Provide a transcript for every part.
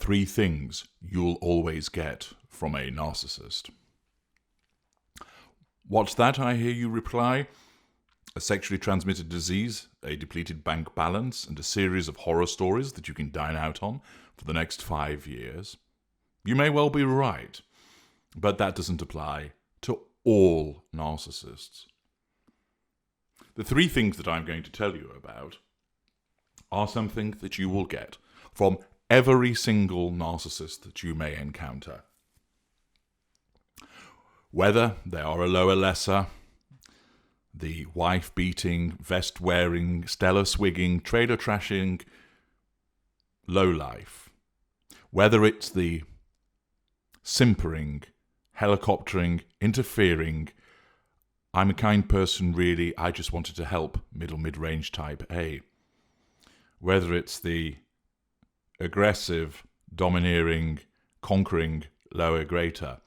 3 things you'll always get from a narcissist. What's that, I hear you reply? A sexually transmitted disease, a depleted bank balance, and a series of horror stories that you can dine out on for the next 5 years. You may well be right, but that doesn't apply to all narcissists. The 3 things that I'm going to tell you about are something that you will get from every single narcissist that you may encounter. Whether they are a lower lesser, the wife-beating, vest-wearing, stellar-swigging, trailer-trashing lowlife, whether it's the simpering, helicoptering, interfering, I'm a kind person really, I just wanted to help, mid-range type A, whether it's the aggressive, domineering, conquering, lower greater,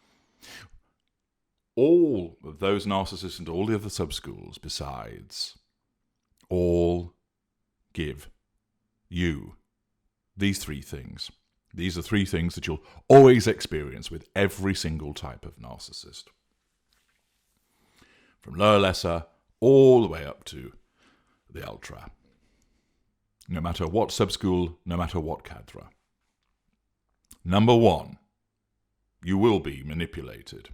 all of those narcissists and all the other sub-schools besides all give you these 3 things. These are 3 things that you'll always experience with every single type of narcissist. From lower lesser all the way up to the ultra. No matter what sub-school, no matter what cadre. Number 1, you will be manipulated.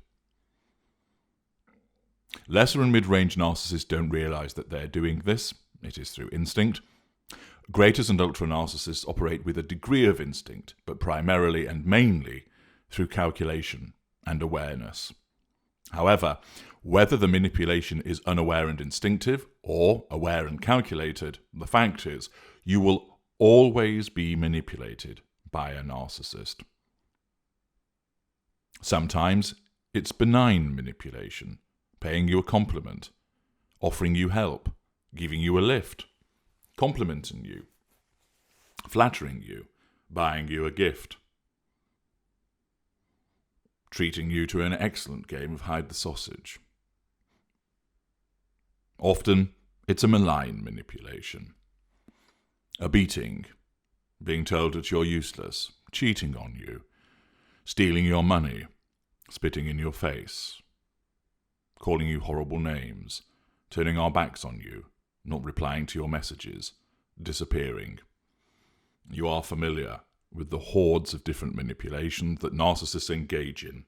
Lesser and mid-range narcissists don't realize that they're doing this. It is through instinct. Greaters and ultra-narcissists operate with a degree of instinct, but primarily and mainly through calculation and awareness. However, whether the manipulation is unaware and instinctive or aware and calculated, the fact is you will always be manipulated by a narcissist. Sometimes it's benign manipulation, paying you a compliment, offering you help, giving you a lift, complimenting you, flattering you, buying you a gift, treating you to an excellent game of hide the sausage. Often, it's a malign manipulation. A beating, being told that you're useless, cheating on you, stealing your money, spitting in your face, calling you horrible names, turning our backs on you, not replying to your messages, disappearing. You are familiar with the hordes of different manipulations that narcissists engage in.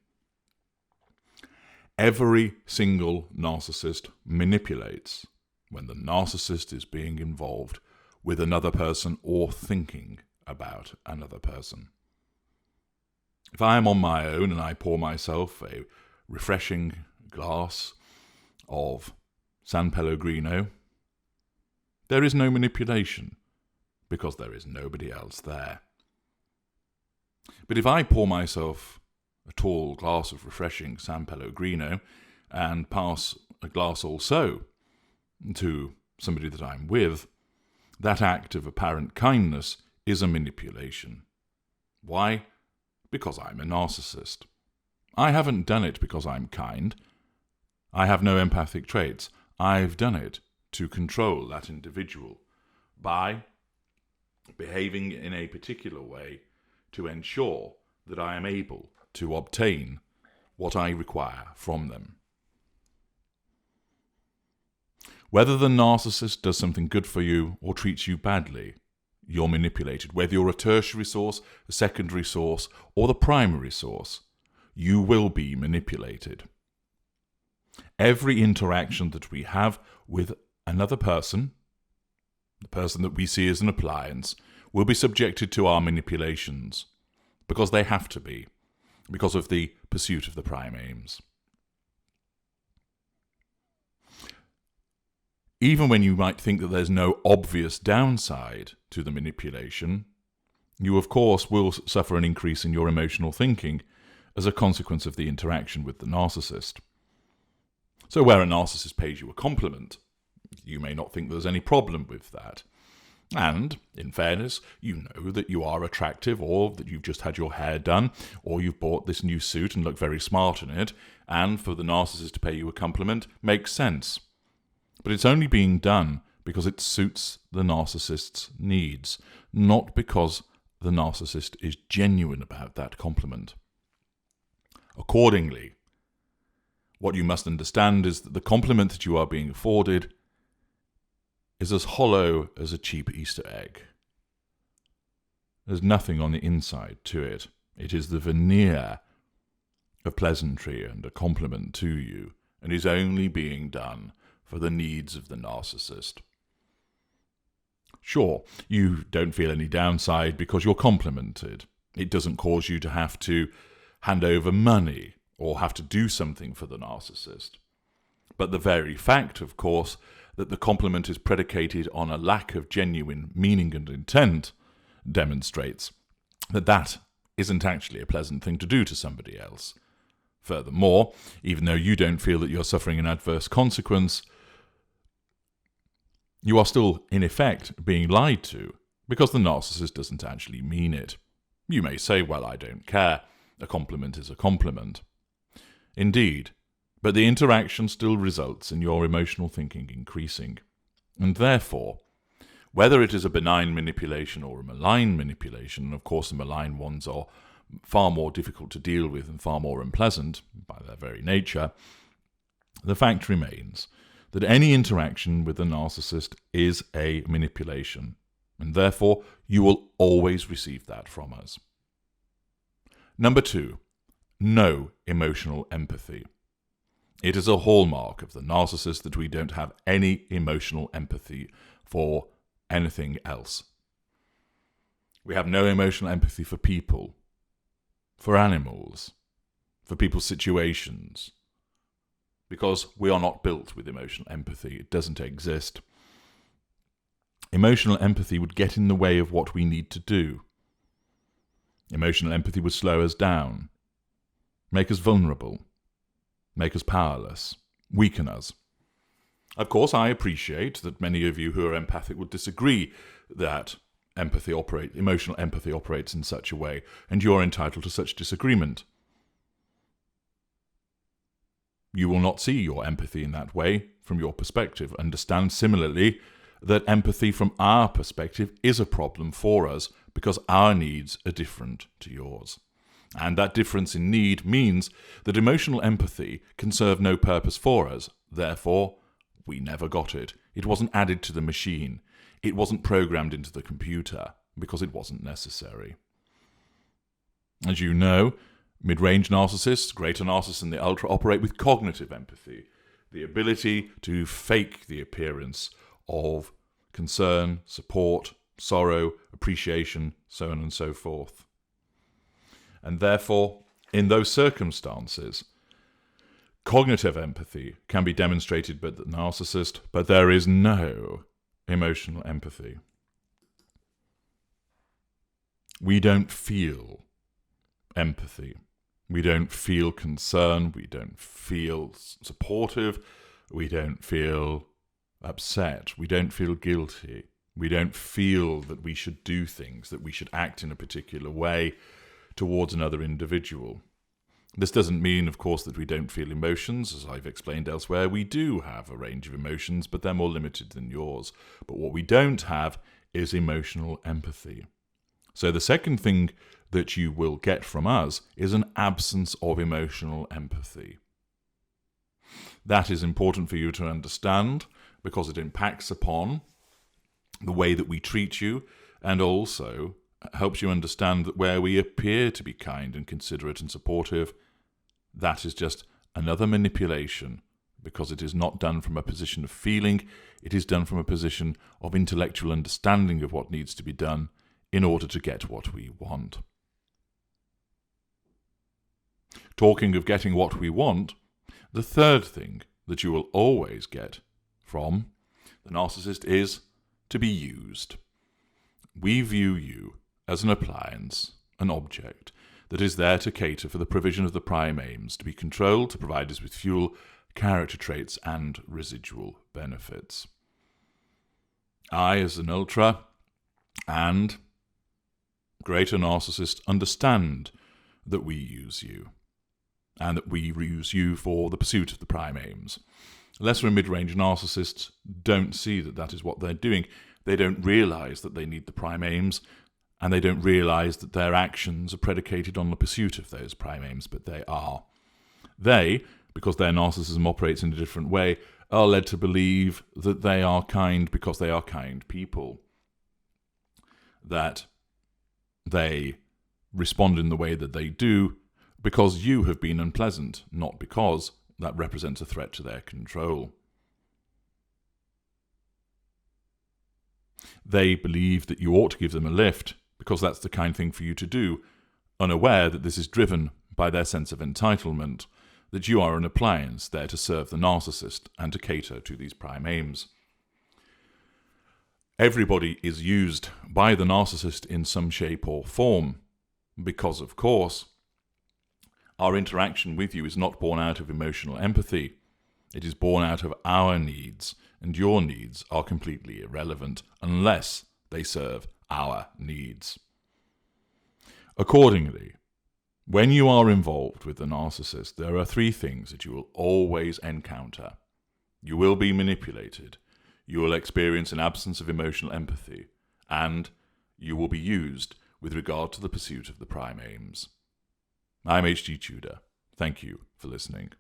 Every single narcissist manipulates when the narcissist is being involved with another person or thinking about another person. If I am on my own and I pour myself a refreshing glass of San Pellegrino, there is no manipulation because there is nobody else there. But if I pour myself a tall glass of refreshing San Pellegrino and pass a glass also to somebody that I'm with, that act of apparent kindness is a manipulation. Why? Because I'm a narcissist. I haven't done it because I'm kind. I have no empathic traits. I've done it to control that individual by behaving in a particular way to ensure that I am able to obtain what I require from them. Whether the narcissist does something good for you or treats you badly, you're manipulated. Whether you're a tertiary source, a secondary source, or the primary source, you will be manipulated. Every interaction that we have with another person, the person that we see as an appliance, will be subjected to our manipulations, because they have to be, because of the pursuit of the prime aims. Even when you might think that there's no obvious downside to the manipulation, you of course will suffer an increase in your emotional thinking as a consequence of the interaction with the narcissist. So where a narcissist pays you a compliment, you may not think there's any problem with that. And, in fairness, you know that you are attractive, or that you've just had your hair done, or you've bought this new suit and look very smart in it, and for the narcissist to pay you a compliment makes sense. But it's only being done because it suits the narcissist's needs, not because the narcissist is genuine about that compliment. Accordingly, what you must understand is that the compliment that you are being afforded is as hollow as a cheap Easter egg. There's nothing on the inside to it. It is the veneer of pleasantry and a compliment to you, and is only being done for the needs of the narcissist. Sure, you don't feel any downside because you're complimented. It doesn't cause you to have to hand over money or have to do something for the narcissist. But the very fact, of course, that the compliment is predicated on a lack of genuine meaning and intent demonstrates that that isn't actually a pleasant thing to do to somebody else. Furthermore, even though you don't feel that you're suffering an adverse consequence, you are still, in effect, being lied to, because the narcissist doesn't actually mean it. You may say, well, I don't care. A compliment is a compliment. Indeed, but the interaction still results in your emotional thinking increasing. And therefore, whether it is a benign manipulation or a malign manipulation, and of course the malign ones are far more difficult to deal with and far more unpleasant by their very nature, the fact remains that any interaction with the narcissist is a manipulation, and therefore you will always receive that from us. Number 2, no emotional empathy. It is a hallmark of the narcissist that we don't have any emotional empathy for anything else. We have no emotional empathy for people, for animals, for people's situations, because we are not built with emotional empathy. It doesn't exist. Emotional empathy would get in the way of what we need to do. Emotional empathy would slow us down, make us vulnerable, make us powerless, weaken us. Of course, I appreciate that many of you who are empathic would disagree that emotional empathy operates in such a way, and you're entitled to such disagreement. You will not see your empathy in that way from your perspective. Understand similarly that empathy from our perspective is a problem for us because our needs are different to yours. And that difference in need means that emotional empathy can serve no purpose for us. Therefore, we never got it. It wasn't added to the machine. It wasn't programmed into the computer because it wasn't necessary. As you know, mid-range narcissists, greater narcissists and the ultra operate with cognitive empathy, the ability to fake the appearance of concern, support, sorrow, appreciation, so on and so forth. And therefore, in those circumstances, cognitive empathy can be demonstrated by the narcissist, but there is no emotional empathy. We don't feel empathy. We don't feel concern. We don't feel supportive. We don't feel upset. We don't feel guilty. We don't feel that we should do things, that we should act in a particular way towards another individual. This doesn't mean, of course, that we don't feel emotions. As I've explained elsewhere, we do have a range of emotions, but they're more limited than yours. But what we don't have is emotional empathy. So the second thing that you will get from us is an absence of emotional empathy. That is important for you to understand because it impacts upon the way that we treat you, and also helps you understand that where we appear to be kind and considerate and supportive, that is just another manipulation, because it is not done from a position of feeling, it is done from a position of intellectual understanding of what needs to be done in order to get what we want. Talking of getting what we want, the third thing that you will always get from the narcissist is to be used. We view you as an appliance, an object, that is there to cater for the provision of the prime aims, to be controlled, to provide us with fuel, character traits, and residual benefits. I, as an ultra and greater narcissist, understand that we use you, and that we use you for the pursuit of the prime aims. Lesser and mid-range narcissists don't see that that is what they're doing. They don't realise that they need the prime aims, and they don't realize that their actions are predicated on the pursuit of those prime aims, but they are. They, because their narcissism operates in a different way, are led to believe that they are kind because they are kind people, that they respond in the way that they do because you have been unpleasant, not because that represents a threat to their control. They believe that you ought to give them a lift because that's the kind thing for you to do, unaware that this is driven by their sense of entitlement, that you are an appliance there to serve the narcissist and to cater to these prime aims. Everybody is used by the narcissist in some shape or form because, of course, our interaction with you is not born out of emotional empathy. It is born out of our needs, and your needs are completely irrelevant unless they serve our needs. Accordingly, when you are involved with the narcissist, there are 3 things that you will always encounter. You will be manipulated, you will experience an absence of emotional empathy, and you will be used with regard to the pursuit of the prime aims. I'm H.G. Tudor. Thank you for listening.